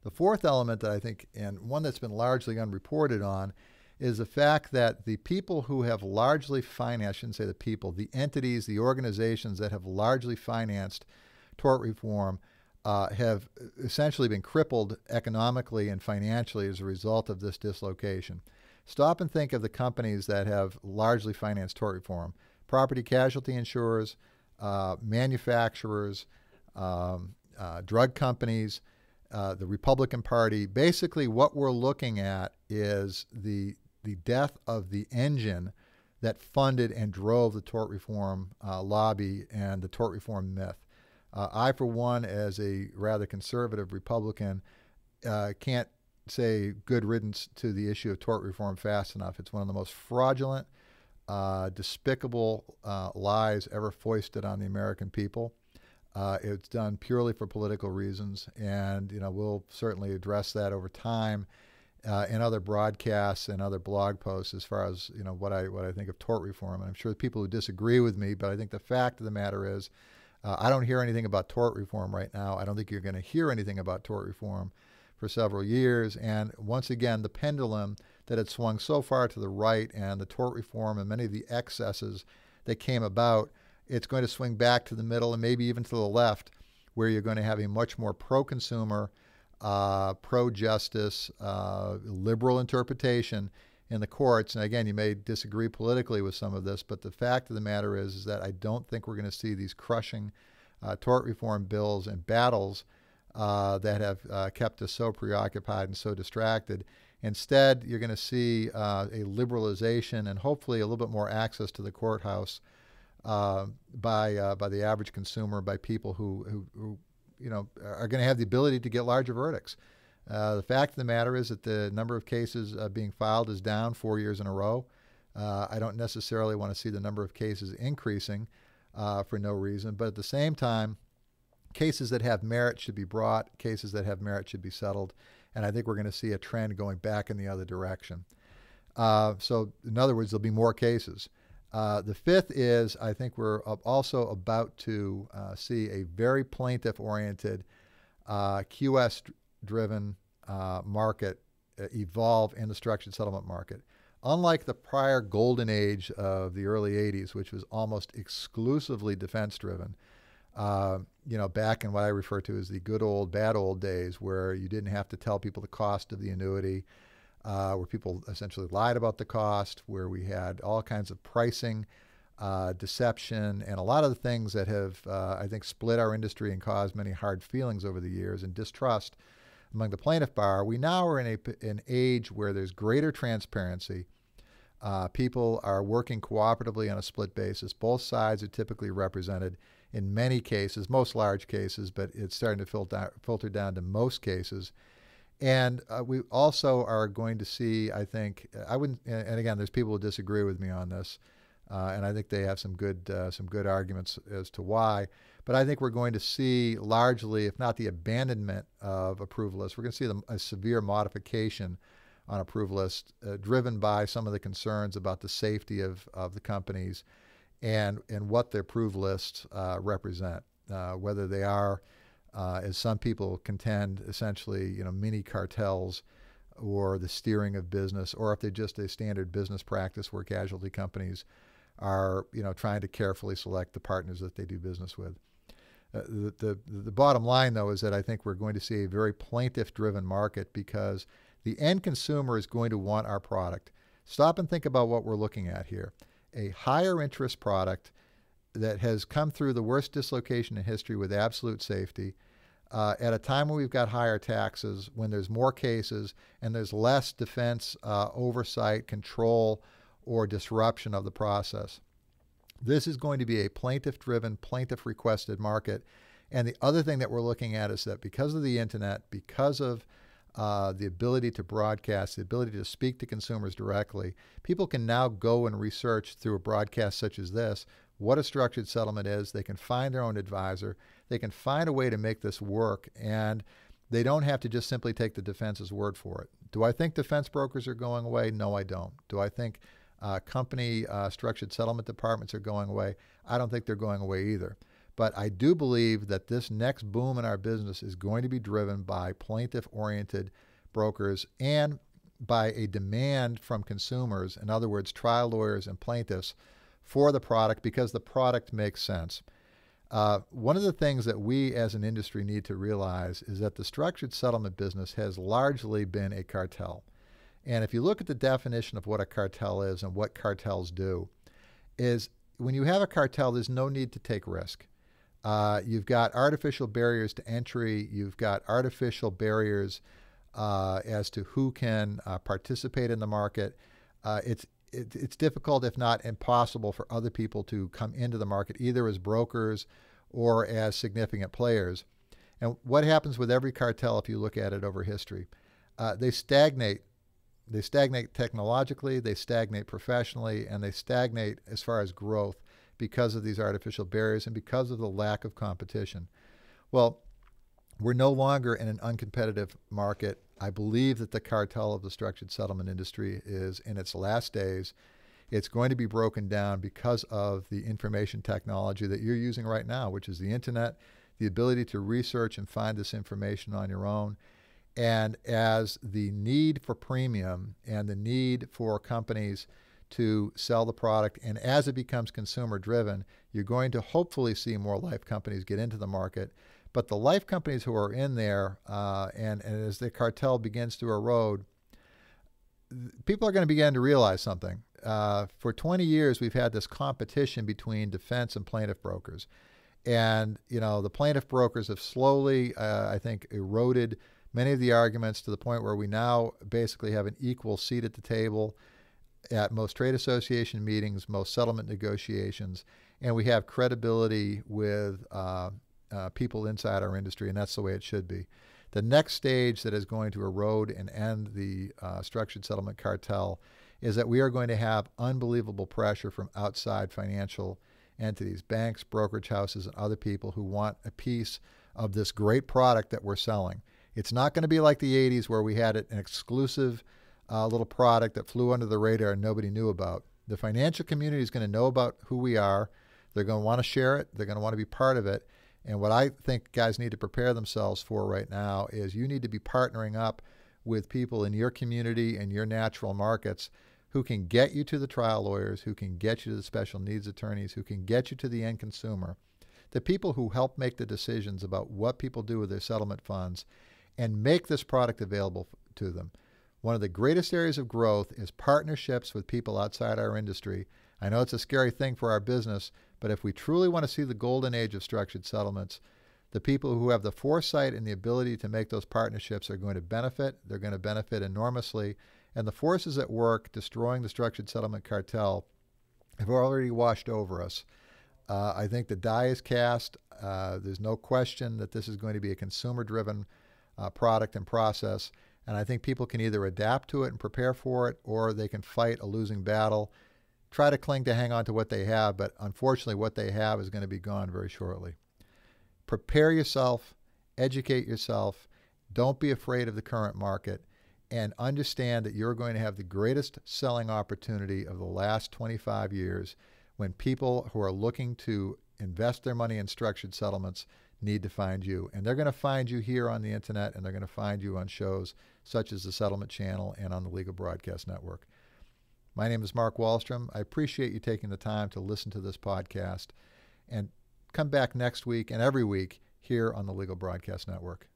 The fourth element that I think, and one that's been largely unreported on, is the fact that the people who have largely financed, I shouldn't say the people, the entities, the organizations that have largely financed tort reform have essentially been crippled economically and financially as a result of this dislocation. Stop and think of the companies that have largely financed tort reform: property casualty insurers, manufacturers, drug companies, the Republican Party. Basically, what we're looking at is the death of the engine that funded and drove the tort reform lobby and the tort reform myth. I, for one, as a rather conservative Republican, can't say good riddance to the issue of tort reform fast enough. It's one of the most fraudulent, despicable lies ever foisted on the American people. It's done purely for political reasons, and we'll certainly address that over time in other broadcasts and other blog posts as far as what I think of tort reform. And I'm sure people who disagree with me, but I think the fact of the matter is, I don't hear anything about tort reform right now. I don't think you're going to hear anything about tort reform for several years. And once again, the pendulum that had swung so far to the right, and the tort reform and many of the excesses that came about, it's going to swing back to the middle and maybe even to the left, where you're going to have a much more pro-consumer, pro-justice, liberal interpretation in the courts. And again, you may disagree politically with some of this, but the fact of the matter is that I don't think we're going to see these crushing tort reform bills and battles that have kept us so preoccupied and so distracted. Instead, you're going to see a liberalization and hopefully a little bit more access to the courthouse by the average consumer, by people who are going to have the ability to get larger verdicts. The fact of the matter is that the number of cases being filed is down 4 years in a row. I don't necessarily want to see the number of cases increasing for no reason, but at the same time, cases that have merit should be brought, cases that have merit should be settled, and I think we're going to see a trend going back in the other direction. So in other words, there'll be more cases. The fifth is, I think we're also about to see a very plaintiff-oriented, QS-driven market evolve in the structured settlement market. Unlike the prior golden age of the early 80s, which was almost exclusively defense-driven, back in what I refer to as the good old, bad old days, where you didn't have to tell people the cost of the annuity, where people essentially lied about the cost, where we had all kinds of pricing, deception, and a lot of the things that have, I think, split our industry and caused many hard feelings over the years and distrust among the plaintiff bar. We now are in an age where there's greater transparency. People are working cooperatively on a split basis. Both sides are typically represented in many cases, most large cases, but it's starting to filter down to most cases. And we also are going to see, I think, and again, there's people who disagree with me on this, and I think they have some good arguments as to why. But I think we're going to see largely, if not the abandonment of approval lists, we're going to see a severe modification on approval lists, driven by some of the concerns about the safety of the companies and what the approval lists represent, whether they are, as some people contend, essentially, mini cartels or the steering of business, or if they're just a standard business practice where casualty companies are, trying to carefully select the partners that they do business with. The bottom line, though, is that I think we're going to see a very plaintiff-driven market because the end consumer is going to want our product. Stop and think about what we're looking at here. A higher interest product that has come through the worst dislocation in history with absolute safety, at a time when we've got higher taxes, when there's more cases, and there's less defense oversight, control, or disruption of the process. This is going to be a plaintiff-driven, plaintiff-requested market. And the other thing that we're looking at is that because of the internet, because of the ability to broadcast, the ability to speak to consumers directly, people can now go and research through a broadcast such as this what a structured settlement is. They can find their own advisor. They can find a way to make this work, and they don't have to just simply take the defense's word for it. Do I think defense brokers are going away? No, I don't. Do I think company structured settlement departments are going away? I don't think they're going away either. But I do believe that this next boom in our business is going to be driven by plaintiff-oriented brokers and by a demand from consumers, in other words, trial lawyers and plaintiffs, for the product because the product makes sense. One of the things that we as an industry need to realize is that the structured settlement business has largely been a cartel. And if you look at the definition of what a cartel is and what cartels do, is when you have a cartel, there's no need to take risk. You've got artificial barriers to entry. You've got artificial barriers as to who can participate in the market. It's difficult, if not impossible, for other people to come into the market, either as brokers or as significant players. And what happens with every cartel, if you look at it over history, they stagnate. They stagnate technologically, they stagnate professionally, and they stagnate as far as growth because of these artificial barriers and because of the lack of competition. Well, we're no longer in an uncompetitive market. I believe that the cartel of the structured settlement industry is in its last days. It's going to be broken down because of the information technology that you're using right now, which is the internet, the ability to research and find this information on your own. And as the need for premium and the need for companies to sell the product, and as it becomes consumer driven, you're going to hopefully see more life companies get into the market. But the life companies who are in there, and as the cartel begins to erode, people are going to begin to realize something. For 20 years, we've had this competition between defense and plaintiff brokers. And, you know, the plaintiff brokers have slowly, I think, eroded many of the arguments to the point where we now basically have an equal seat at the table at most trade association meetings, most settlement negotiations, and we have credibility with people inside our industry, and that's the way it should be. The next stage that is going to erode and end the structured settlement cartel is that we are going to have unbelievable pressure from outside financial entities, banks, brokerage houses, and other people who want a piece of this great product that we're selling. It's not going to be like the 80s where we had an exclusive little product that flew under the radar and nobody knew about. The financial community is going to know about who we are. They're going to want to share it. They're going to want to be part of it. And what I think guys need to prepare themselves for right now is you need to be partnering up with people in your community and your natural markets who can get you to the trial lawyers, who can get you to the special needs attorneys, who can get you to the end consumer, the people who help make the decisions about what people do with their settlement funds and make this product available to them. One of the greatest areas of growth is partnerships with people outside our industry. I know it's a scary thing for our business, but if we truly want to see the golden age of structured settlements, the people who have the foresight and the ability to make those partnerships are going to benefit. They're going to benefit enormously. And the forces at work destroying the structured settlement cartel have already washed over us. I think the die is cast. There's no question that this is going to be a consumer-driven product and process. And I think people can either adapt to it and prepare for it, or they can fight a losing battle, try to cling to hang on to what they have, but unfortunately what they have is going to be gone very shortly. Prepare yourself, educate yourself, don't be afraid of the current market, and understand that you're going to have the greatest selling opportunity of the last 25 years when people who are looking to invest their money in structured settlements need to find you. And they're going to find you here on the internet, and they're going to find you on shows such as the Settlement Channel and on the Legal Broadcast Network. My name is Mark Wahlstrom. I appreciate you taking the time to listen to this podcast, and come back next week and every week here on the Legal Broadcast Network.